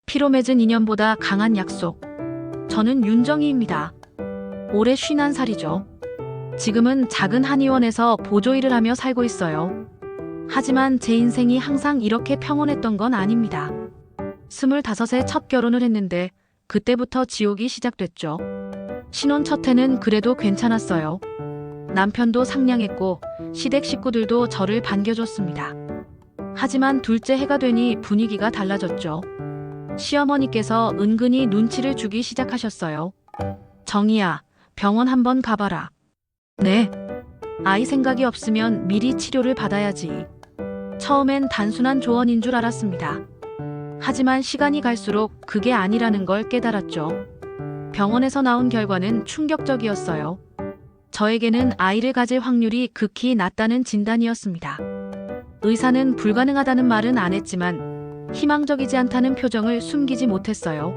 피로 맺은 인연보다 강한 약속. 저는 윤정희입니다. 올해 51살이죠. 지금은 작은 한의원에서 보조 일을 하며 살고 있어요. 하지만 제 인생이 항상 이렇게 평온했던 건 아닙니다. 25세 첫 결혼을 했는데 그때부터 지옥이 시작됐죠. 신혼 첫 해는 그래도 괜찮았어요. 남편도 상냥했고 시댁 식구들도 저를 반겨줬습니다. 하지만 둘째 해가 되니 분위기가 달라졌죠. 시어머니께서 은근히 눈치를 주기 시작하셨어요. 정희야, 병원 한번 가봐라. 네. 아이 생각이 없으면 미리 치료를 받아야지. 처음엔 단순한 조언인 줄 알았습니다. 하지만 시간이 갈수록 그게 아니라는 걸 깨달았죠. 병원에서 나온 결과는 충격적이었어요. 저에게는 아이를 가질 확률이 극히 낮다는 진단이었습니다. 의사는 불가능하다는 말은 안 했지만 희망적이지 않다는 표정을 숨기지 못했어요.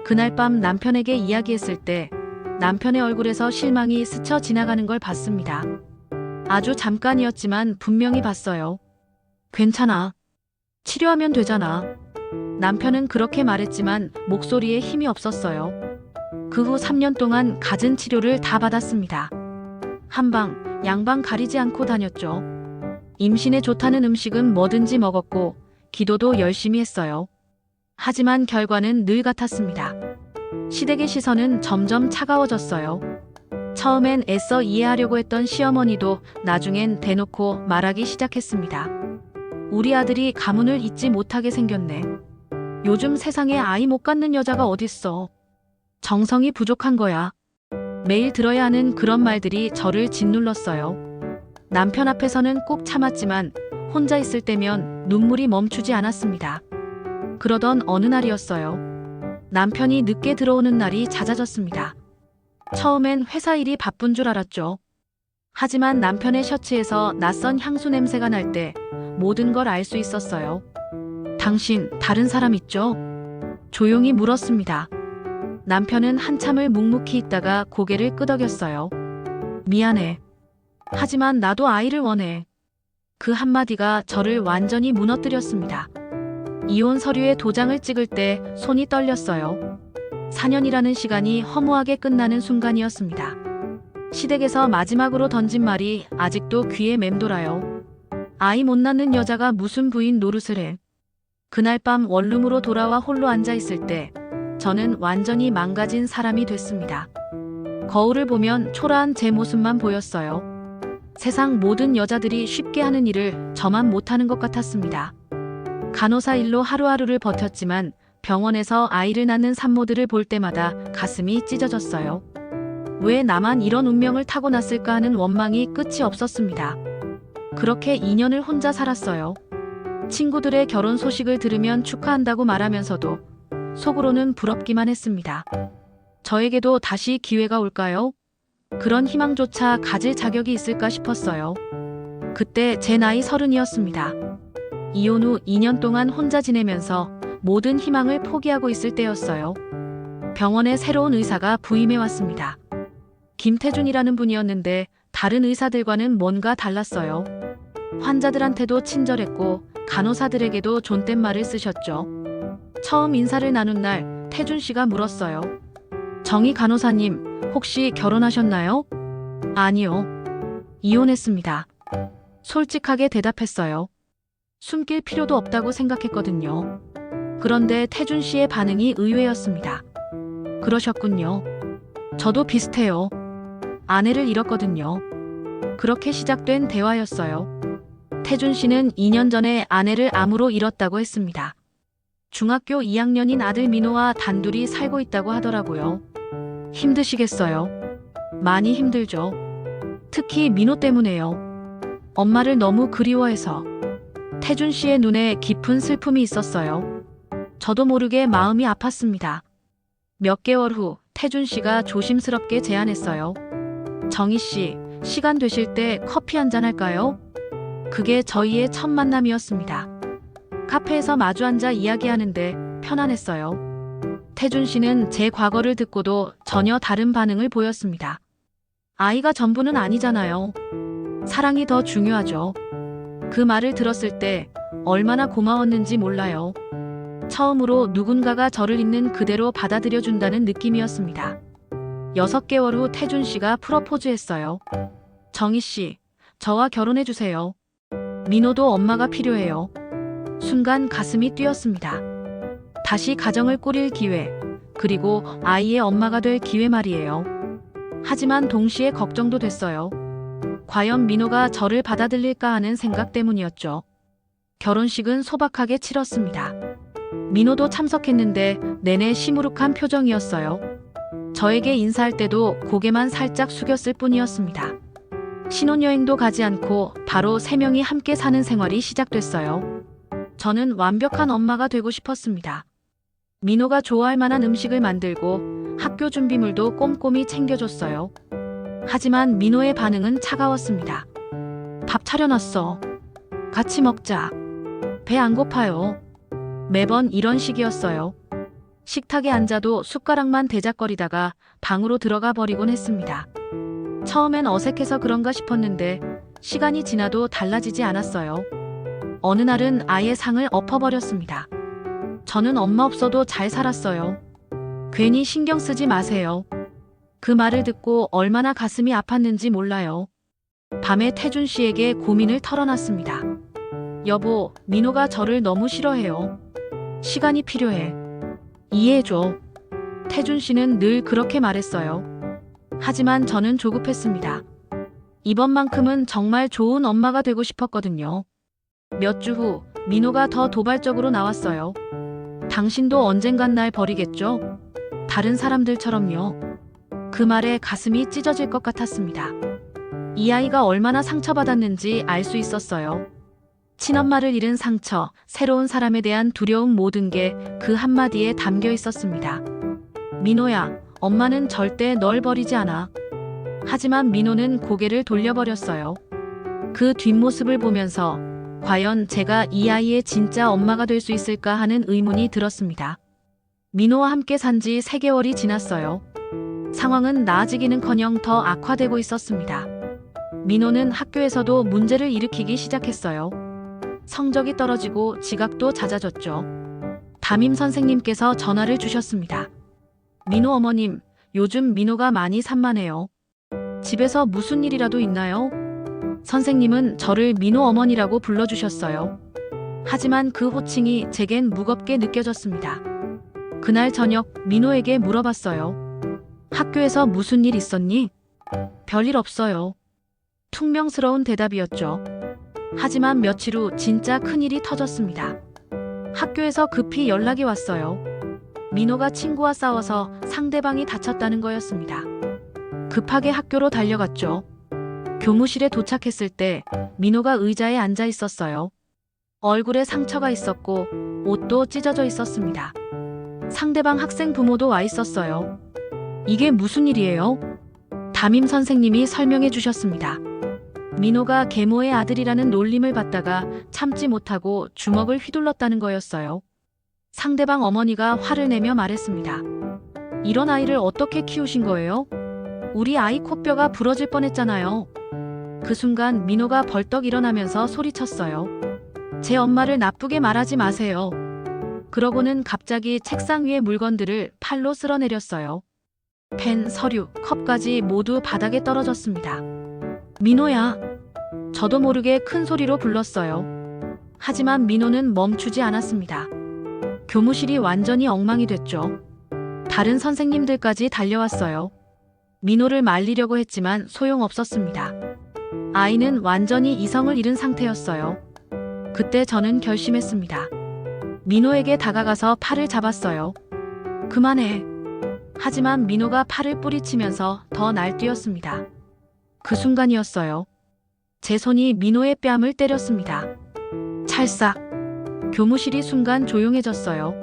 그날 밤 남편에게 이야기했을 때 남편의 얼굴에서 실망이 스쳐 지나가는 걸 봤습니다. 아주 잠깐이었지만 분명히 봤어요. 괜찮아. 치료하면 되잖아. 남편은 그렇게 말했지만 목소리에 힘이 없었어요. 그 후 3년 동안 갖은 치료를 다 받았습니다. 한방, 양방 가리지 않고 다녔죠. 임신에 좋다는 음식은 뭐든지 먹었고 기도도 열심히 했어요. 하지만 결과는 늘 같았습니다. 시댁의 시선은 점점 차가워졌어요. 처음엔 애써 이해하려고 했던 시어머니도 나중엔 대놓고 말하기 시작했습니다. 우리 아들이 가문을 잇지 못하게 생겼네. 요즘 세상에 아이 못 갖는 여자가 어딨어. 정성이 부족한 거야. 매일 들어야 하는 그런 말들이 저를 짓눌렀어요. 남편 앞에서는 꼭 참았지만 혼자 있을 때면 눈물이 멈추지 않았습니다. 그러던 어느 날이었어요. 남편이 늦게 들어오는 날이 잦아졌습니다. 처음엔 회사 일이 바쁜 줄 알았죠. 하지만 남편의 셔츠에서 낯선 향수 냄새가 날 때 모든 걸 알 수 있었어요. 당신 다른 사람 있죠? 조용히 물었습니다. 남편은 한참을 묵묵히 있다가 고개를 끄덕였어요. 미안해. 하지만 나도 아이를 원해. 그 한마디가 저를 완전히 무너뜨렸습니다. 이혼 서류에 도장을 찍을 때 손이 떨렸어요. 4년이라는 시간이 허무하게 끝나는 순간이었습니다. 시댁에서 마지막으로 던진 말이 아직도 귀에 맴돌아요. 아이 못 낳는 여자가 무슨 부인 노릇을 해. 그날 밤 원룸으로 돌아와 홀로 앉아 있을 때 저는 완전히 망가진 사람이 됐습니다. 거울을 보면 초라한 제 모습만 보였어요. 세상 모든 여자들이 쉽게 하는 일을 저만 못하는 것 같았습니다. 간호사 일로 하루하루를 버텼지만 병원에서 아이를 낳는 산모들을 볼 때마다 가슴이 찢어졌어요. 왜 나만 이런 운명을 타고났을까 하는 원망이 끝이 없었습니다. 그렇게 2년을 혼자 살았어요. 친구들의 결혼 소식을 들으면 축하한다고 말하면서도 속으로는 부럽기만 했습니다. 저에게도 다시 기회가 올까요? 그런 희망조차 가질 자격이 있을까 싶었어요. 그때 제 나이 30이었습니다. 이혼 후 2년 동안 혼자 지내면서 모든 희망을 포기하고 있을 때였어요. 병원에 새로운 의사가 부임해 왔습니다. 김태준이라는 분이었는데 다른 의사들과는 뭔가 달랐어요. 환자들한테도 친절했고 간호사들에게도 존댓말을 쓰셨죠. 처음 인사를 나눈 날 태준 씨가 물었어요. 정희 간호사님, 혹시 결혼하셨나요? 아니요. 이혼했습니다. 솔직하게 대답했어요. 숨길 필요도 없다고 생각했거든요. 그런데 태준 씨의 반응이 의외였습니다. 그러셨군요. 저도 비슷해요. 아내를 잃었거든요. 그렇게 시작된 대화였어요. 태준 씨는 2년 전에 아내를 암으로 잃었다고 했습니다. 중학교 2학년인 아들 민호와 단둘이 살고 있다고 하더라고요. 힘드시겠어요? 많이 힘들죠. 특히 민호 때문에요. 엄마를 너무 그리워해서. 태준 씨의 눈에 깊은 슬픔이 있었어요. 저도 모르게 마음이 아팠습니다. 몇 개월 후 태준 씨가 조심스럽게 제안했어요. 정희 씨, 시간 되실 때 커피 한잔 할까요? 그게 저희의 첫 만남이었습니다. 카페에서 마주 앉아 이야기하는데 편안했어요. 태준 씨는 제 과거를 듣고도 전혀 다른 반응을 보였습니다. 아이가 전부는 아니잖아요. 사랑이 더 중요하죠. 그 말을 들었을 때 얼마나 고마웠는지 몰라요. 처음으로 누군가가 저를 있는 그대로 받아들여준다는 느낌이었습니다. 6개월 후 태준 씨가 프러포즈했어요. 정희 씨, 저와 결혼해주세요. 민호도 엄마가 필요해요. 순간 가슴이 뛰었습니다. 다시 가정을 꾸릴 기회, 그리고 아이의 엄마가 될 기회 말이에요. 하지만 동시에 걱정도 됐어요. 과연 민호가 저를 받아들일까 하는 생각 때문이었죠. 결혼식은 소박하게 치렀습니다. 민호도 참석했는데 내내 시무룩한 표정이었어요. 저에게 인사할 때도 고개만 살짝 숙였을 뿐이었습니다. 신혼여행도 가지 않고 바로 3명이 함께 사는 생활이 시작됐어요. 저는 완벽한 엄마가 되고 싶었습니다. 민호가 좋아할 만한 음식을 만들고 학교 준비물도 꼼꼼히 챙겨줬어요. 하지만 민호의 반응은 차가웠습니다. 밥 차려놨어. 같이 먹자. 배 안 고파요. 매번 이런 식이었어요. 식탁에 앉아도 숟가락만 대작거리다가 방으로 들어가 버리곤 했습니다. 처음엔 어색해서 그런가 싶었는데 시간이 지나도 달라지지 않았어요. 어느 날은 아예 상을 엎어버렸습니다. 저는 엄마 없어도 잘 살았어요. 괜히 신경 쓰지 마세요. 그 말을 듣고 얼마나 가슴이 아팠는지 몰라요. 밤에 태준 씨에게 고민을 털어놨습니다. 여보, 민호가 저를 너무 싫어해요. 시간이 필요해. 이해해줘. 태준 씨는 늘 그렇게 말했어요. 하지만 저는 조급했습니다. 이번만큼은 정말 좋은 엄마가 되고 싶었거든요. 몇 주 후 민호가 더 도발적으로 나왔어요. 당신도 언젠간 날 버리겠죠? 다른 사람들처럼요. 그 말에 가슴이 찢어질 것 같았습니다. 이 아이가 얼마나 상처받았는지 알 수 있었어요. 친엄마를 잃은 상처, 새로운 사람에 대한 두려움 모든 게 그 한마디에 담겨 있었습니다. 민호야, 엄마는 절대 널 버리지 않아. 하지만 민호는 고개를 돌려버렸어요. 그 뒷모습을 보면서 과연 제가 이 아이의 진짜 엄마가 될 수 있을까 하는 의문이 들었습니다. 민호와 함께 산 지 3개월이 지났어요. 상황은 나아지기는커녕 더 악화되고 있었습니다. 민호는 학교에서도 문제를 일으키기 시작했어요. 성적이 떨어지고 지각도 잦아졌죠. 담임 선생님께서 전화를 주셨습니다. 민호 어머님, 요즘 민호가 많이 산만해요. 집에서 무슨 일이라도 있나요? 선생님은 저를 민호 어머니라고 불러주셨어요. 하지만 그 호칭이 제겐 무겁게 느껴졌습니다. 그날 저녁 민호에게 물어봤어요. 학교에서 무슨 일 있었니? 별일 없어요. 퉁명스러운 대답이었죠. 하지만 며칠 후 진짜 큰일이 터졌습니다. 학교에서 급히 연락이 왔어요. 민호가 친구와 싸워서 상대방이 다쳤다는 거였습니다. 급하게 학교로 달려갔죠. 교무실에 도착했을 때 민호가 의자에 앉아 있었어요. 얼굴에 상처가 있었고 옷도 찢어져 있었습니다. 상대방 학생 부모도 와 있었어요. 이게 무슨 일이에요? 담임 선생님이 설명해 주셨습니다. 민호가 계모의 아들이라는 놀림을 받다가 참지 못하고 주먹을 휘둘렀다는 거였어요. 상대방 어머니가 화를 내며 말했습니다. 이런 아이를 어떻게 키우신 거예요? 우리 아이 코뼈가 부러질 뻔했잖아요. 그 순간 민호가 벌떡 일어나면서 소리쳤어요. 제 엄마를 나쁘게 말하지 마세요. 그러고는 갑자기 책상 위의 물건들을 팔로 쓸어내렸어요. 펜, 서류, 컵까지 모두 바닥에 떨어졌습니다. 민호야. 저도 모르게 큰 소리로 불렀어요. 하지만 민호는 멈추지 않았습니다. 교무실이 완전히 엉망이 됐죠. 다른 선생님들까지 달려왔어요. 민호를 말리려고 했지만 소용없었습니다. 아이는 완전히 이성을 잃은 상태였어요. 그때 저는 결심했습니다. 민호에게 다가가서 팔을 잡았어요. 그만해. 하지만 민호가 팔을 뿌리치면서 더 날뛰었습니다. 그 순간이었어요. 제 손이 민호의 뺨을 때렸습니다. 찰싹. 교무실이 순간 조용해졌어요.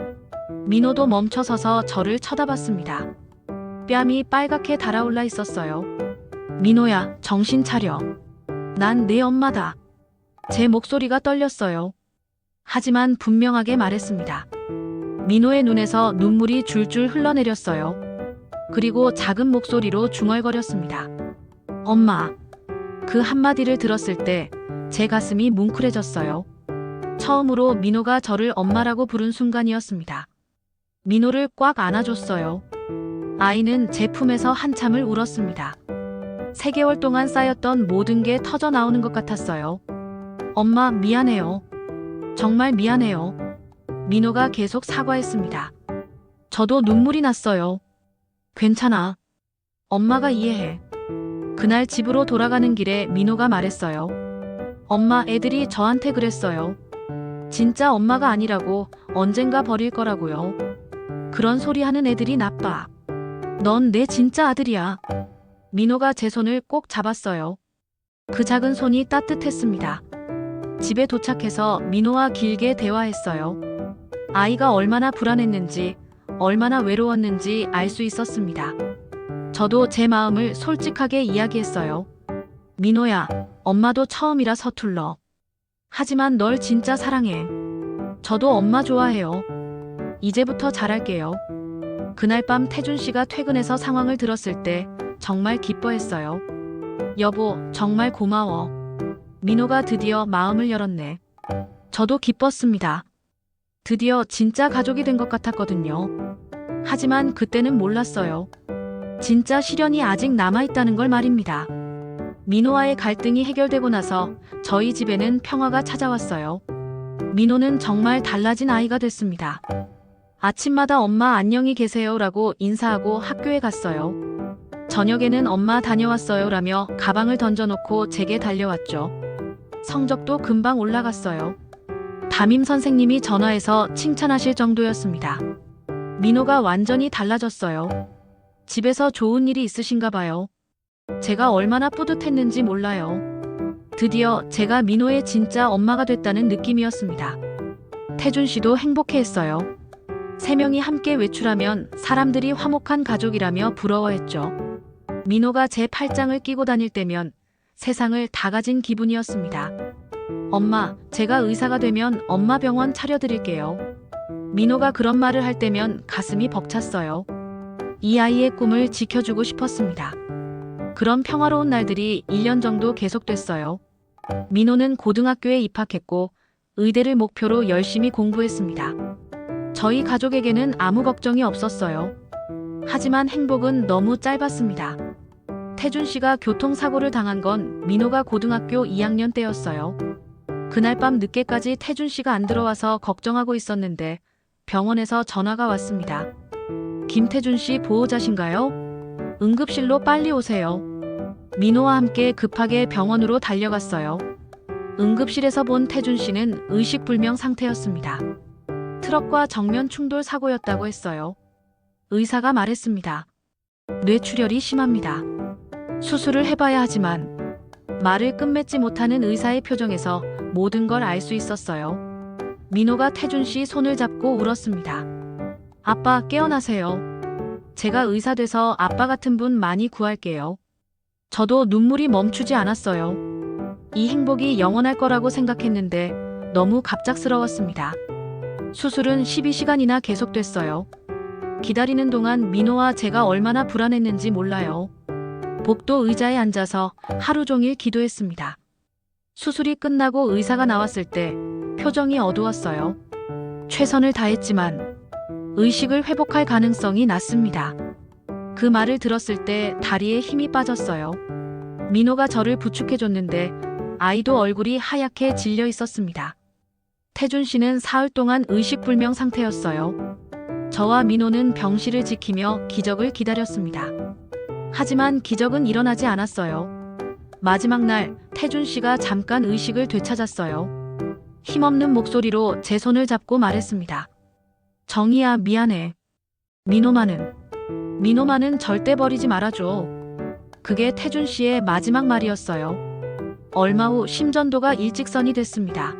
민호도 멈춰서서 저를 쳐다봤습니다. 뺨이 빨갛게 달아올라 있었어요. 민호야, 정신 차려. 난 내 엄마다. 제 목소리가 떨렸어요. 하지만 분명하게 말했습니다. 민호의 눈에서 눈물이 줄줄 흘러내렸어요. 그리고 작은 목소리로 중얼거렸습니다. 엄마. 그 한마디를 들었을 때 제 가슴이 뭉클해졌어요. 처음으로 민호가 저를 엄마라고 부른 순간이었습니다. 민호를 꽉 안아줬어요. 아이는 제 품에서 한참을 울었습니다. 3개월 동안 쌓였던 모든 게 터져 나오는 것 같았어요. 엄마, 미안해요. 정말 미안해요. 민호가 계속 사과했습니다. 저도 눈물이 났어요. 괜찮아. 엄마가 이해해. 그날 집으로 돌아가는 길에 민호가 말했어요. 엄마, 애들이 저한테 그랬어요. 진짜 엄마가 아니라고, 언젠가 버릴 거라고요. 그런 소리 하는 애들이 나빠. 넌 내 진짜 아들이야. 민호가 제 손을 꼭 잡았어요. 그 작은 손이 따뜻했습니다. 집에 도착해서 민호와 길게 대화했어요. 아이가 얼마나 불안했는지, 얼마나 외로웠는지 알 수 있었습니다. 저도 제 마음을 솔직하게 이야기했어요. 민호야, 엄마도 처음이라 서툴러. 하지만 널 진짜 사랑해. 저도 엄마 좋아해요. 이제부터 잘할게요. 그날 밤 태준 씨가 퇴근해서 상황을 들었을 때 정말 기뻐했어요. 여보, 정말 고마워. 민호가 드디어 마음을 열었네. 저도 기뻤습니다. 드디어 진짜 가족이 된 것 같았거든요. 하지만 그때는 몰랐어요. 진짜 시련이 아직 남아있다는 걸 말입니다. 민호와의 갈등이 해결되고 나서 저희 집에는 평화가 찾아왔어요. 민호는 정말 달라진 아이가 됐습니다. 아침마다 엄마 안녕히 계세요라고 인사하고 학교에 갔어요. 저녁에는 엄마 다녀왔어요라며 가방을 던져놓고 제게 달려왔죠. 성적도 금방 올라갔어요. 담임 선생님이 전화해서 칭찬하실 정도였습니다. 민호가 완전히 달라졌어요. 집에서 좋은 일이 있으신가 봐요. 제가 얼마나 뿌듯했는지 몰라요. 드디어 제가 민호의 진짜 엄마가 됐다는 느낌이었습니다. 태준 씨도 행복해했어요. 3명이 함께 외출하면 사람들이 화목한 가족이라며 부러워했죠. 민호가 제 팔짱을 끼고 다닐 때면 세상을 다 가진 기분이었습니다. 엄마, 제가 의사가 되면 엄마 병원 차려드릴게요. 민호가 그런 말을 할 때면 가슴이 벅찼어요. 이 아이의 꿈을 지켜주고 싶었습니다. 그런 평화로운 날들이 1년 정도 계속됐어요. 민호는 고등학교에 입학했고 의대를 목표로 열심히 공부했습니다. 저희 가족에게는 아무 걱정이 없었어요. 하지만 행복은 너무 짧았습니다. 태준 씨가 교통사고를 당한 건 민호가 고등학교 2학년 때였어요. 그날 밤 늦게까지 태준 씨가 안 들어와서 걱정하고 있었는데 병원에서 전화가 왔습니다. 김태준 씨 보호자신가요? 응급실로 빨리 오세요. 민호와 함께 급하게 병원으로 달려갔어요. 응급실에서 본 태준 씨는 의식불명 상태였습니다. 트럭과 정면 충돌 사고였다고 했어요. 의사가 말했습니다. 뇌출혈이 심합니다. 수술을 해봐야 하지만 말을 끝맺지 못하는 의사의 표정에서 모든 걸 알 수 있었어요. 민호가 태준 씨 손을 잡고 울었습니다. 아빠, 깨어나세요. 제가 의사 돼서 아빠 같은 분 많이 구할게요. 저도 눈물이 멈추지 않았어요. 이 행복이 영원할 거라고 생각했는데 너무 갑작스러웠습니다. 수술은 12시간이나 계속됐어요. 기다리는 동안 민호와 제가 얼마나 불안했는지 몰라요. 복도 의자에 앉아서 하루 종일 기도했습니다. 수술이 끝나고 의사가 나왔을 때 표정이 어두웠어요. 최선을 다했지만 의식을 회복할 가능성이 낮습니다. 그 말을 들었을 때 다리에 힘이 빠졌어요. 민호가 저를 부축해줬는데 아이도 얼굴이 하얗게 질려 있었습니다. 태준 씨는 사흘 동안 의식불명 상태였어요. 저와 민호는 병실을 지키며 기적을 기다렸습니다. 하지만 기적은 일어나지 않았어요. 마지막 날 태준 씨가 잠깐 의식을 되찾았어요. 힘없는 목소리로 제 손을 잡고 말했습니다. 정희야, 미안해. 민호만은 절대 버리지 말아줘. 그게 태준 씨의 마지막 말이었어요. 얼마 후 심전도가 일직선이 됐습니다.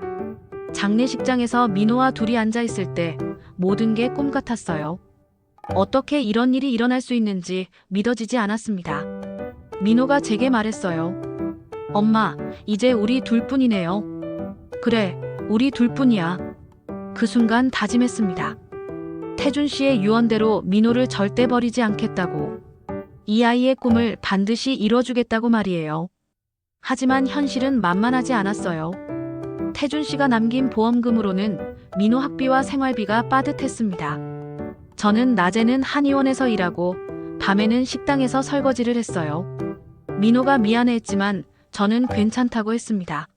장례식장에서 민호와 둘이 앉아 있을 때 모든 게 꿈 같았어요. 어떻게 이런 일이 일어날 수 있는지 믿어지지 않았습니다. 민호가 제게 말했어요. 엄마, 이제 우리 둘뿐이네요. 그래, 우리 둘뿐이야. 그 순간 다짐했습니다. 태준 씨의 유언대로 민호를 절대 버리지 않겠다고. 이 아이의 꿈을 반드시 이뤄주겠다고 말이에요. 하지만 현실은 만만하지 않았어요. 태준 씨가 남긴 보험금으로는 민호 학비와 생활비가 빠듯했습니다. 저는 낮에는 한의원에서 일하고 밤에는 식당에서 설거지를 했어요. 민호가 미안해했지만 저는 괜찮다고 했습니다.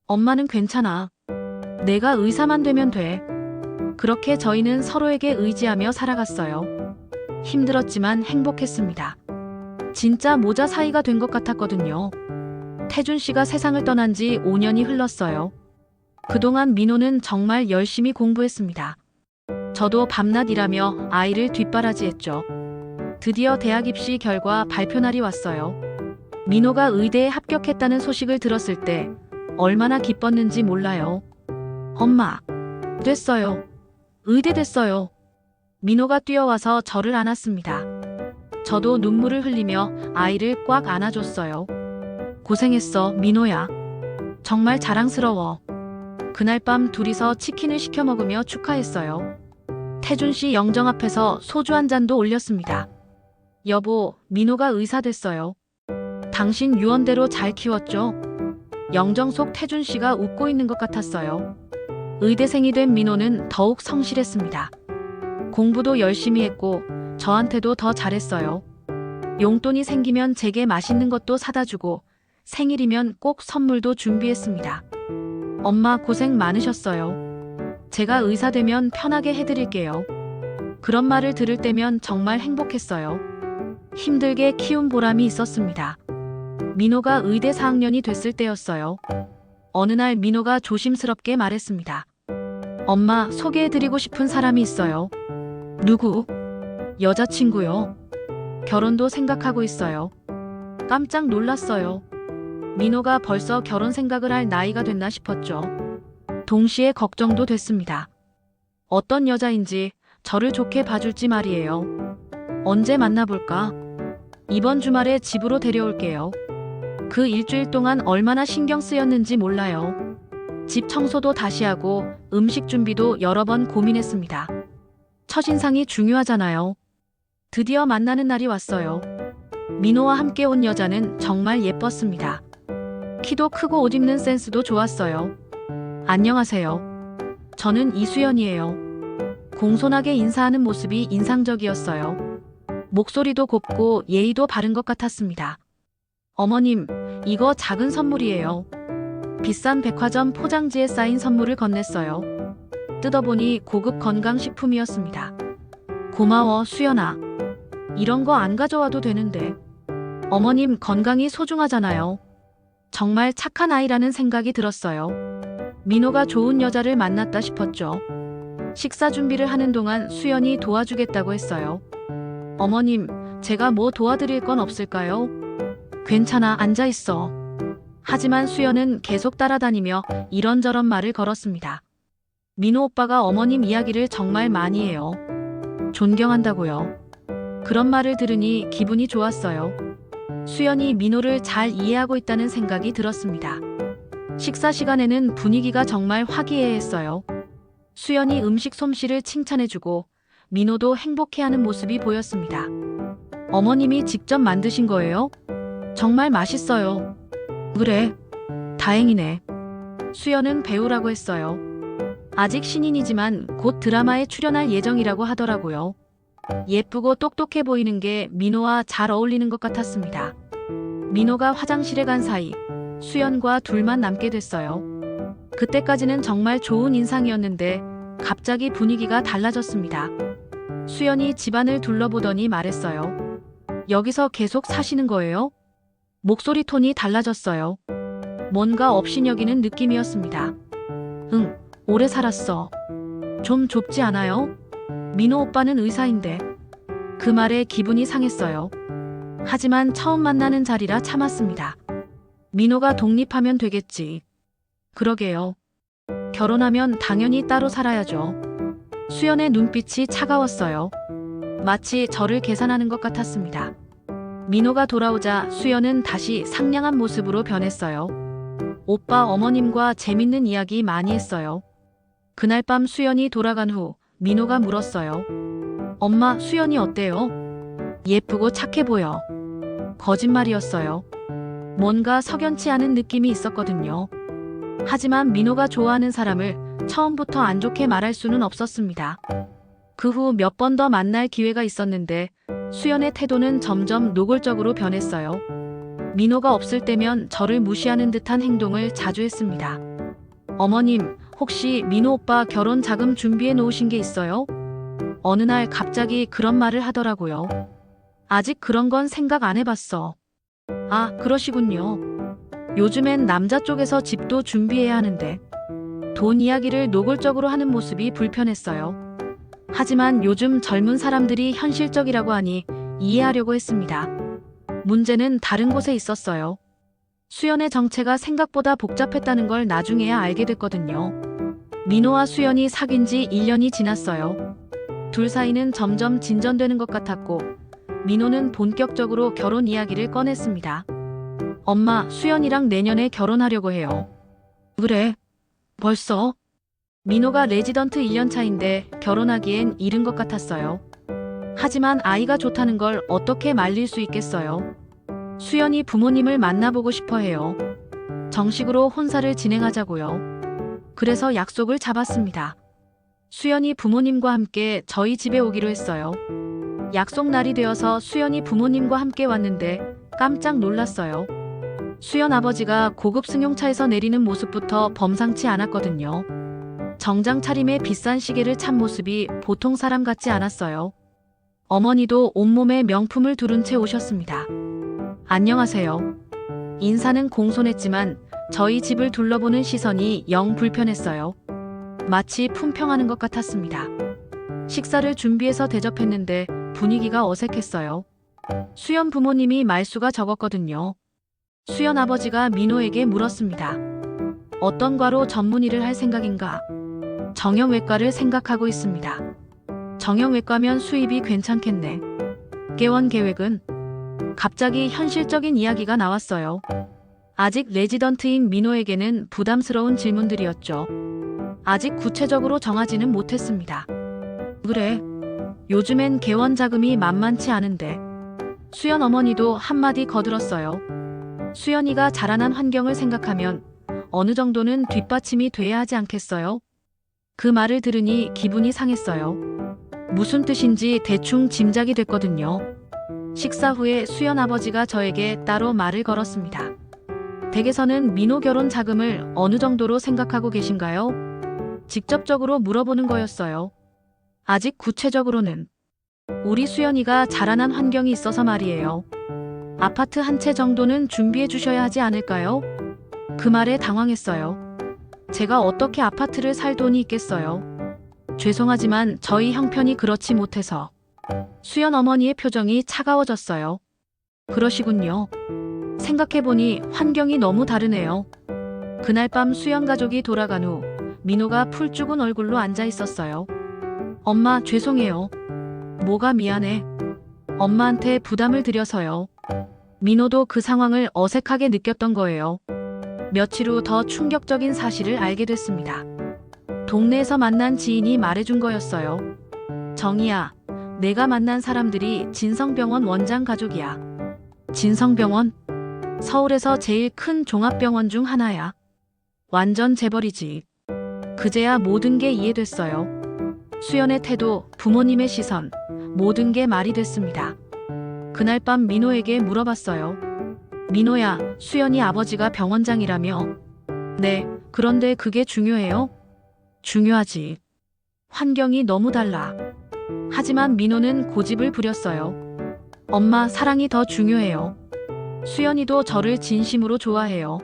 엄마는 괜찮아. 내가 의사만 되면 돼. 그렇게 저희는 서로에게 의지하며 살아갔어요. 힘들었지만 행복했습니다. 진짜 모자 사이가 된 것 같았거든요. 태준 씨가 세상을 떠난 지 5년이 흘렀어요. 그동안 민호는 정말 열심히 공부했습니다. 저도 밤낮 일하며 아이를 뒷바라지했죠. 드디어 대학 입시 결과 발표 날이 왔어요. 민호가 의대에 합격했다는 소식을 들었을 때 얼마나 기뻤는지 몰라요. 엄마, 됐어요. 의대 됐어요. 민호가 뛰어와서 저를 안았습니다. 저도 눈물을 흘리며 아이를 꽉 안아줬어요. 고생했어, 민호야. 정말 자랑스러워. 그날 밤 둘이서 치킨을 시켜 먹으며 축하했어요. 태준 씨 영정 앞에서 소주 한 잔도 올렸습니다. 여보, 민호가 의사 됐어요. 당신 유언대로 잘 키웠죠? 영정 속 태준 씨가 웃고 있는 것 같았어요. 의대생이 된 민호는 더욱 성실했습니다. 공부도 열심히 했고 저한테도 더 잘했어요. 용돈이 생기면 제게 맛있는 것도 사다 주고 생일이면 꼭 선물도 준비했습니다. 엄마 고생 많으셨어요. 제가 의사 되면 편하게 해드릴게요. 그런 말을 들을 때면 정말 행복했어요. 힘들게 키운 보람이 있었습니다. 민호가 의대 4학년이 됐을 때였어요. 어느 날 민호가 조심스럽게 말했습니다. 엄마, 소개해드리고 싶은 사람이 있어요. 누구? 여자친구요. 결혼도 생각하고 있어요. 깜짝 놀랐어요. 민호가 벌써 결혼 생각을 할 나이가 됐나 싶었죠. 동시에 걱정도 됐습니다. 어떤 여자인지 저를 좋게 봐줄지 말이에요. 언제 만나볼까? 이번 주말에 집으로 데려올게요. 그 일주일 동안 얼마나 신경 쓰였는지 몰라요. 집 청소도 다시 하고 음식 준비도 여러 번 고민했습니다. 첫인상이 중요하잖아요. 드디어 만나는 날이 왔어요. 민호와 함께 온 여자는 정말 예뻤습니다. 키도 크고 옷 입는 센스도 좋았어요. 안녕하세요. 저는 이수연이에요. 공손하게 인사하는 모습이 인상적이었어요. 목소리도 곱고 예의도 바른 것 같았습니다. 어머님, 이거 작은 선물이에요. 비싼 백화점 포장지에 쌓인 선물을 건넸어요. 뜯어보니 고급 건강식품이었습니다. 고마워, 수연아. 이런 거 안 가져와도 되는데. 어머님, 건강이 소중하잖아요. 정말 착한 아이라는 생각이 들었어요. 민호가 좋은 여자를 만났다 싶었죠. 식사 준비를 하는 동안 수연이 도와주겠다고 했어요. 어머님, 제가 뭐 도와드릴 건 없을까요? 괜찮아, 앉아있어. 하지만 수연은 계속 따라다니며 이런저런 말을 걸었습니다. 민호 오빠가 어머님 이야기를 정말 많이 해요. 존경한다고요. 그런 말을 들으니 기분이 좋았어요. 수연이 민호를 잘 이해하고 있다는 생각이 들었습니다. 식사 시간에는 분위기가 정말 화기애애했어요. 수연이 음식 솜씨를 칭찬해주고 민호도 행복해하는 모습이 보였습니다. 어머님이 직접 만드신 거예요? 정말 맛있어요. 그래, 다행이네. 수연은 배우라고 했어요. 아직 신인이지만 곧 드라마에 출연할 예정이라고 하더라고요. 예쁘고 똑똑해 보이는 게 민호와 잘 어울리는 것 같았습니다. 민호가 화장실에 간 사이 수연과 둘만 남게 됐어요. 그때까지는 정말 좋은 인상이었는데 갑자기 분위기가 달라졌습니다. 수연이 집안을 둘러보더니 말했어요. 여기서 계속 사시는 거예요? 목소리 톤이 달라졌어요. 뭔가 업신여기는 느낌이었습니다. 응, 오래 살았어. 좀 좁지 않아요? 민호 오빠는 의사인데. 그 말에 기분이 상했어요. 하지만 처음 만나는 자리라 참았습니다. 민호가 독립하면 되겠지. 그러게요. 결혼하면 당연히 따로 살아야죠. 수연의 눈빛이 차가웠어요. 마치 저를 계산하는 것 같았습니다. 민호가 돌아오자 수연은 다시 상냥한 모습으로 변했어요. 오빠 어머님과 재밌는 이야기 많이 했어요. 그날 밤 수연이 돌아간 후 민호가 물었어요. 엄마, 수연이 어때요? 예쁘고 착해 보여. 거짓말이었어요. 뭔가 석연치 않은 느낌이 있었거든요. 하지만 민호가 좋아하는 사람을 처음부터 안 좋게 말할 수는 없었습니다. 그 후 몇 번 더 만날 기회가 있었는데 수연의 태도는 점점 노골적으로 변했어요. 민호가 없을 때면 저를 무시하는 듯한 행동을 자주 했습니다. 어머님, 혹시 민호 오빠 결혼 자금 준비해 놓으신 게 있어요? 어느 날 갑자기 그런 말을 하더라고요. 아직 그런 건 생각 안 해봤어. 아, 그러시군요. 요즘엔 남자 쪽에서 집도 준비해야 하는데 돈 이야기를 노골적으로 하는 모습이 불편했어요. 하지만 요즘 젊은 사람들이 현실적이라고 하니 이해하려고 했습니다. 문제는 다른 곳에 있었어요. 수연의 정체가 생각보다 복잡했다는 걸 나중에야 알게 됐거든요. 민호와 수연이 사귄 지 1년이 지났어요. 둘 사이는 점점 진전되는 것 같았고 민호는 본격적으로 결혼 이야기를 꺼냈습니다. 엄마, 수연이랑 내년에 결혼하려고 해요. 그래? 벌써? 민호가 레지던트 1년 차인데 결혼하기엔 이른 것 같았어요. 하지만 아이가 좋다는 걸 어떻게 말릴 수 있겠어요? 수연이 부모님을 만나보고 싶어 해요. 정식으로 혼사를 진행하자고요. 그래서 약속을 잡았습니다. 수연이 부모님과 함께 저희 집에 오기로 했어요. 약속 날이 되어서 수연이 부모님과 함께 왔는데 깜짝 놀랐어요. 수연 아버지가 고급 승용차에서 내리는 모습부터 범상치 않았거든요. 정장 차림에 비싼 시계를 찬 모습이 보통 사람 같지 않았어요. 어머니도 온몸에 명품을 두른 채 오셨습니다. 안녕하세요. 인사는 공손했지만 저희 집을 둘러보는 시선이 영 불편했어요. 마치 품평하는 것 같았습니다. 식사를 준비해서 대접했는데 분위기가 어색했어요. 수연 부모님이 말수가 적었거든요. 수연 아버지가 민호에게 물었습니다. 어떤 과로 전문의를 할 생각인가? 정형외과를 생각하고 있습니다. 정형외과면 수입이 괜찮겠네. 개원 계획은? 갑자기 현실적인 이야기가 나왔어요. 아직 레지던트인 민호에게는 부담스러운 질문들이었죠. 아직 구체적으로 정하지는 못했습니다. 그래, 요즘엔 개원 자금이 만만치 않은데. 수연 어머니도 한마디 거들었어요. 수연이가 자라난 환경을 생각하면 어느 정도는 뒷받침이 돼야 하지 않겠어요? 그 말을 들으니 기분이 상했어요. 무슨 뜻인지 대충 짐작이 됐거든요. 식사 후에 수연 아버지가 저에게 따로 말을 걸었습니다. 댁에서는 민호 결혼 자금을 어느 정도로 생각하고 계신가요? 직접적으로 물어보는 거였어요. 아직 구체적으로는. 우리 수연이가 자라난 환경이 있어서 말이에요. 아파트 한 채 정도는 준비해 주셔야 하지 않을까요? 그 말에 당황했어요. 제가 어떻게 아파트를 살 돈이 있겠어요? 죄송하지만 저희 형편이 그렇지 못해서. 수연 어머니의 표정이 차가워졌어요. 그러시군요. 생각해보니 환경이 너무 다르네요. 그날 밤 수연 가족이 돌아간 후 민호가 풀 죽은 얼굴로 앉아 있었어요. 엄마, 죄송해요. 뭐가 미안해? 엄마한테 부담을 드려서요. 민호도 그 상황을 어색하게 느꼈던 거예요. 며칠 후 더 충격적인 사실을 알게 됐습니다. 동네에서 만난 지인이 말해준 거였어요. 정희야, 내가 만난 사람들이 진성병원 원장 가족이야. 진성병원? 서울에서 제일 큰 종합병원 중 하나야. 완전 재벌이지. 그제야 모든 게 이해됐어요. 수연의 태도, 부모님의 시선, 모든 게 말이 됐습니다. 그날 밤 민호에게 물어봤어요. 민호야, 수연이 아버지가 병원장이라며? 네, 그런데 그게 중요해요? 중요하지. 환경이 너무 달라. 하지만 민호는 고집을 부렸어요. 엄마, 사랑이 더 중요해요. 수연이도 저를 진심으로 좋아해요.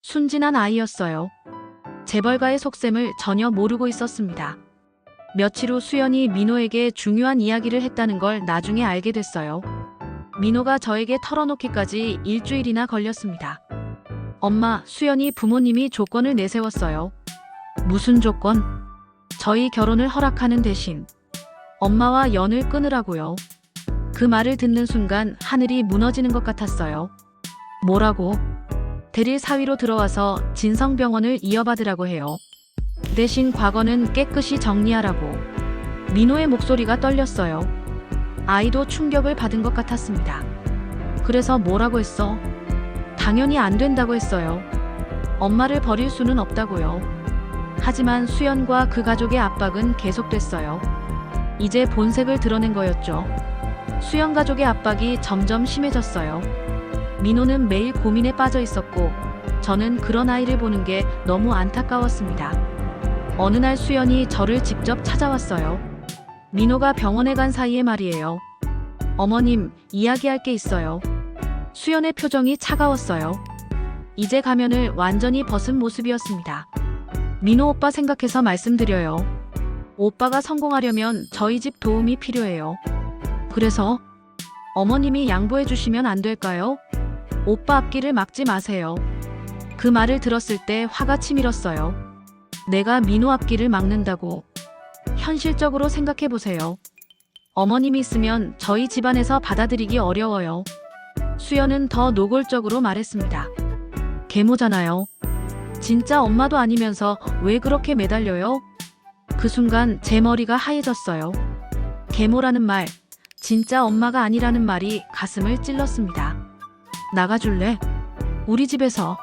순진한 아이였어요. 재벌가의 속셈을 전혀 모르고 있었습니다. 며칠 후 수연이 민호에게 중요한 이야기를 했다는 걸 나중에 알게 됐어요. 민호가 저에게 털어놓기까지 일주일이나 걸렸습니다. 엄마, 수연이 부모님이 조건을 내세웠어요. 무슨 조건? 저희 결혼을 허락하는 대신 엄마와 연을 끊으라고요. 그 말을 듣는 순간 하늘이 무너지는 것 같았어요. 뭐라고? 대릴 사위로 들어와서 진성병원을 이어받으라고 해요. 대신 과거는 깨끗이 정리하라고. 민호의 목소리가 떨렸어요. 아이도 충격을 받은 것 같았습니다. 그래서 뭐라고 했어? 당연히 안 된다고 했어요. 엄마를 버릴 수는 없다고요. 하지만 수연과 그 가족의 압박은 계속됐어요. 이제 본색을 드러낸 거였죠. 수연 가족의 압박이 점점 심해졌어요. 민호는 매일 고민에 빠져 있었고 저는 그런 아이를 보는 게 너무 안타까웠습니다. 어느 날 수연이 저를 직접 찾아왔어요. 민호가 병원에 간 사이에 말이에요. 어머님, 이야기할 게 있어요. 수연의 표정이 차가웠어요. 이제 가면을 완전히 벗은 모습이었습니다. 민호 오빠 생각해서 말씀드려요. 오빠가 성공하려면 저희 집 도움이 필요해요. 그래서 어머님이 양보해 주시면 안 될까요? 오빠 앞길을 막지 마세요. 그 말을 들었을 때 화가 치밀었어요. 내가 민호 앞길을 막는다고. 현실적으로 생각해 보세요. 어머님이 있으면 저희 집안에서 받아들이기 어려워요. 수연은 더 노골적으로 말했습니다. 계모잖아요. 진짜 엄마도 아니면서 왜 그렇게 매달려요? 그 순간 제 머리가 하얘졌어요. 계모라는 말, 진짜 엄마가 아니라는 말이 가슴을 찔렀습니다. 나가줄래? 우리 집에서.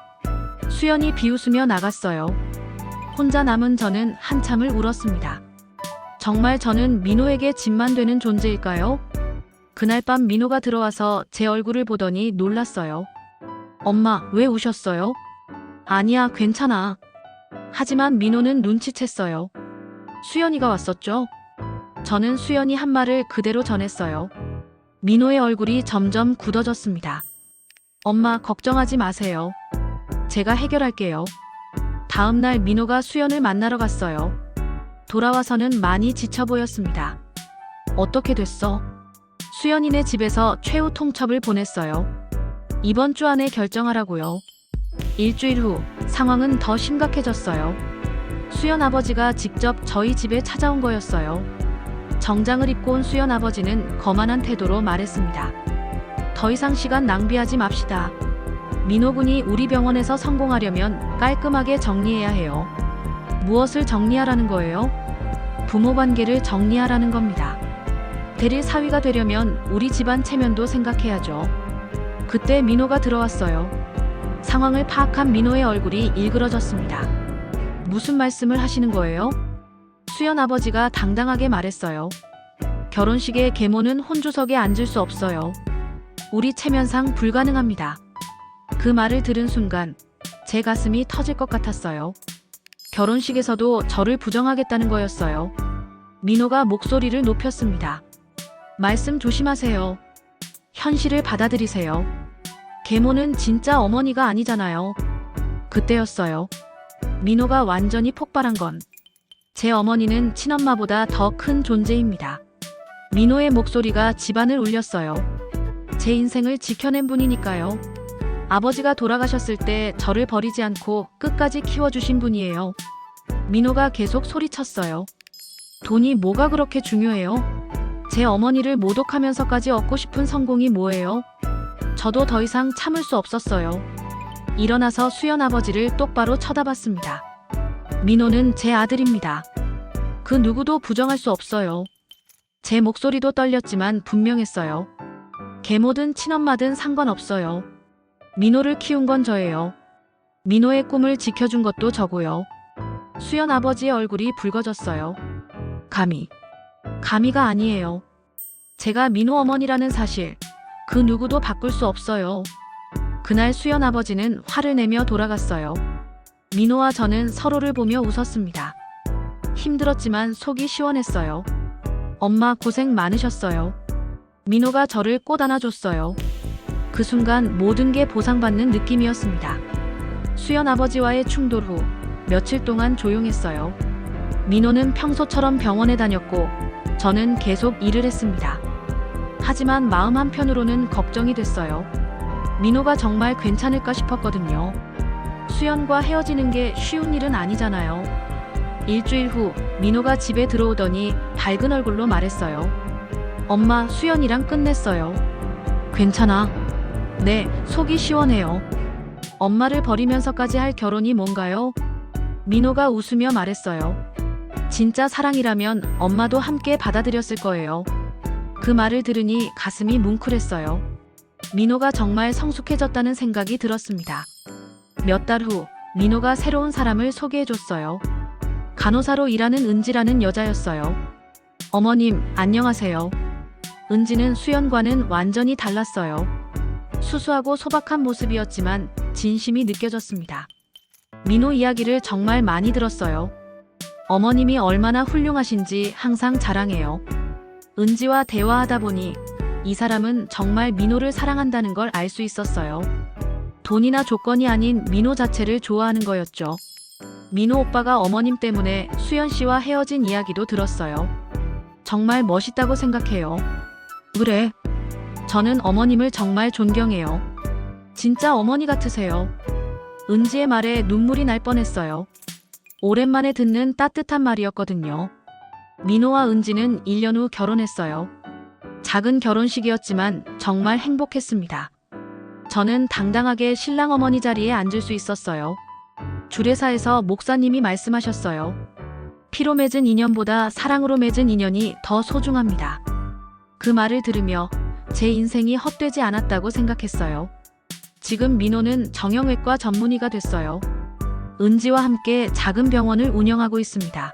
수연이 비웃으며 나갔어요. 혼자 남은 저는 한참을 울었습니다. 정말 저는 민호에게 짐만 되는 존재일까요? 그날 밤 민호가 들어와서 제 얼굴을 보더니 놀랐어요. 엄마, 왜 우셨어요? 아니야, 괜찮아. 하지만 민호는 눈치챘어요. 수연이가 왔었죠? 저는 수연이 한 말을 그대로 전했어요. 민호의 얼굴이 점점 굳어졌습니다. 엄마, 걱정하지 마세요. 제가 해결할게요. 다음 날 민호가 수연을 만나러 갔어요. 돌아와서는 많이 지쳐 보였습니다. 어떻게 됐어? 수연이네 집에서 최후 통첩을 보냈어요. 이번 주 안에 결정하라고요. 일주일 후 상황은 더 심각해졌어요. 수연 아버지가 직접 저희 집에 찾아온 거였어요. 정장을 입고 온 수연 아버지는 거만한 태도로 말했습니다. 더 이상 시간 낭비하지 맙시다. 민호 군이 우리 병원에서 성공하려면 깔끔하게 정리해야 해요. 무엇을 정리하라는 거예요? 부모 관계를 정리하라는 겁니다. 대릴 사위가 되려면 우리 집안 체면도 생각해야죠. 그때 민호가 들어왔어요. 상황을 파악한 민호의 얼굴이 일그러졌습니다. 무슨 말씀을 하시는 거예요? 수연 아버지가 당당하게 말했어요. 결혼식에 계모는 혼주석에 앉을 수 없어요. 우리 체면상 불가능합니다. 그 말을 들은 순간 제 가슴이 터질 것 같았어요. 결혼식에서도 저를 부정하겠다는 거였어요. 민호가 목소리를 높였습니다. 말씀 조심하세요. 현실을 받아들이세요. 계모는 진짜 어머니가 아니잖아요. 그때였어요. 민호가 완전히 폭발한 건 제 어머니는 친엄마보다 더 큰 존재입니다. 민호의 목소리가 집안을 울렸어요. 제 인생을 지켜낸 분이니까요. 아버지가 돌아가셨을 때 저를 버리지 않고 끝까지 키워주신 분이에요. 민호가 계속 소리쳤어요. 돈이 뭐가 그렇게 중요해요? 제 어머니를 모독하면서까지 얻고 싶은 성공이 뭐예요? 저도 더 이상 참을 수 없었어요. 일어나서 수연 아버지를 똑바로 쳐다봤습니다. 민호는 제 아들입니다. 그 누구도 부정할 수 없어요. 제 목소리도 떨렸지만 분명했어요. 계모든 친엄마든 상관없어요. 민호를 키운 건 저예요. 민호의 꿈을 지켜준 것도 저고요. 수연 아버지의 얼굴이 붉어졌어요. 감히가 아니에요. 제가 민호 어머니라는 사실, 그 누구도 바꿀 수 없어요. 그날 수연 아버지는 화를 내며 돌아갔어요. 민호와 저는 서로를 보며 웃었습니다. 힘들었지만 속이 시원했어요. 엄마 고생 많으셨어요. 민호가 저를 꼭 안아줬어요. 그 순간 모든 게 보상받는 느낌이었습니다. 수연 아버지와의 충돌 후 며칠 동안 조용했어요. 민호는 평소처럼 병원에 다녔고 저는 계속 일을 했습니다. 하지만 마음 한편으로는 걱정이 됐어요. 민호가 정말 괜찮을까 싶었거든요. 수연과 헤어지는 게 쉬운 일은 아니잖아요. 일주일 후 민호가 집에 들어오더니 밝은 얼굴로 말했어요. 엄마, 수연이랑 끝냈어요. 괜찮아. 네, 속이 시원해요. 엄마를 버리면서까지 할 결혼이 뭔가요? 민호가 웃으며 말했어요. 진짜 사랑이라면 엄마도 함께 받아들였을 거예요. 그 말을 들으니 가슴이 뭉클했어요. 민호가 정말 성숙해졌다는 생각이 들었습니다. 몇 달 후 민호가 새로운 사람을 소개해줬어요. 간호사로 일하는 은지라는 여자였어요. 어머님, 안녕하세요. 은지는 수연과는 완전히 달랐어요. 수수하고 소박한 모습이었지만 진심이 느껴졌습니다. 민호 이야기를 정말 많이 들었어요. 어머님이 얼마나 훌륭하신지 항상 자랑해요. 은지와 대화하다 보니 이 사람은 정말 민호를 사랑한다는 걸 알 수 있었어요. 돈이나 조건이 아닌 민호 자체를 좋아하는 거였죠. 민호 오빠가 어머님 때문에 수연 씨와 헤어진 이야기도 들었어요. 정말 멋있다고 생각해요. 그래. 저는 어머님을 정말 존경해요. 진짜 어머니 같으세요. 은지의 말에 눈물이 날 뻔했어요. 오랜만에 듣는 따뜻한 말이었거든요. 민호와 은지는 1년 후 결혼했어요. 작은 결혼식이었지만 정말 행복했습니다. 저는 당당하게 신랑 어머니 자리에 앉을 수 있었어요. 주례사에서 목사님이 말씀하셨어요. 피로 맺은 인연보다 사랑으로 맺은 인연이 더 소중합니다. 그 말을 들으며 제 인생이 헛되지 않았다고 생각했어요. 지금 민호는 정형외과 전문의가 됐어요. 은지와 함께 작은 병원을 운영하고 있습니다.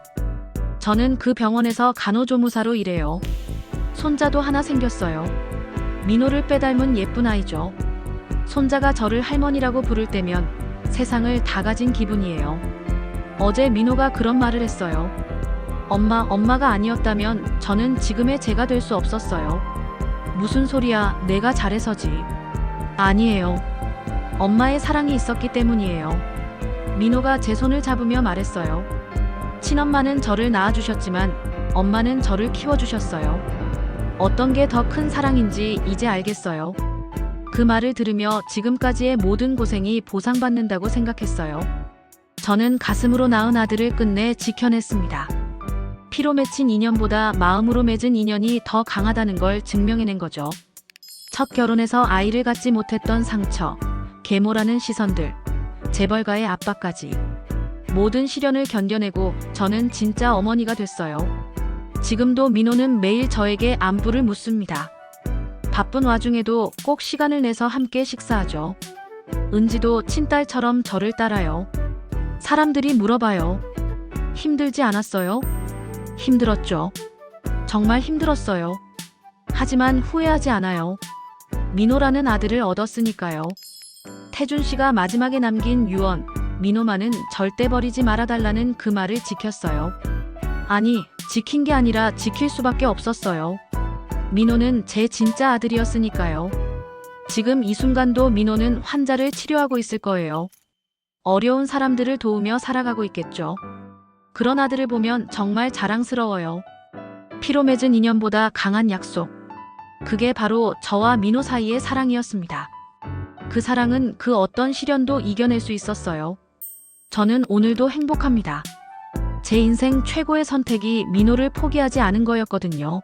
저는 그 병원에서 간호조무사로 일해요. 손자도 하나 생겼어요. 민호를 빼닮은 예쁜 아이죠. 손자가 저를 할머니라고 부를 때면 세상을 다 가진 기분이에요. 어제 민호가 그런 말을 했어요. 엄마가 아니었다면 저는 지금의 제가 될 수 없었어요. 무슨 소리야, 내가 잘해서지. 아니에요. 엄마의 사랑이 있었기 때문이에요. 민호가 제 손을 잡으며 말했어요. 친엄마는 저를 낳아주셨지만 엄마는 저를 키워주셨어요. 어떤 게 더 큰 사랑인지 이제 알겠어요. 그 말을 들으며 지금까지의 모든 고생이 보상받는다고 생각했어요. 저는 가슴으로 낳은 아들을 끝내 지켜냈습니다. 피로 맺힌 인연보다 마음으로 맺은 인연이 더 강하다는 걸 증명해낸 거죠. 첫 결혼에서 아이를 갖지 못했던 상처, 계모라는 시선들, 재벌가의 압박까지 모든 시련을 견뎌내고 저는 진짜 어머니가 됐어요. 지금도 민호는 매일 저에게 안부를 묻습니다. 바쁜 와중에도 꼭 시간을 내서 함께 식사하죠. 은지도 친딸처럼 저를 따라요. 사람들이 물어봐요. 힘들지 않았어요? 힘들었죠. 정말 힘들었어요. 하지만 후회하지 않아요. 민호라는 아들을 얻었으니까요. 태준 씨가 마지막에 남긴 유언, 민호만은 절대 버리지 말아달라는 그 말을 지켰어요. 아니, 지킨 게 아니라 지킬 수밖에 없었어요. 민호는 제 진짜 아들이었으니까요. 지금 이 순간도 민호는 환자를 치료하고 있을 거예요. 어려운 사람들을 도우며 살아가고 있겠죠. 그런 아들을 보면 정말 자랑스러워요. 피로 맺은 인연보다 강한 약속. 그게 바로 저와 민호 사이의 사랑이었습니다. 그 사랑은 그 어떤 시련도 이겨낼 수 있었어요. 저는 오늘도 행복합니다. 제 인생 최고의 선택이 민호를 포기하지 않은 거였거든요.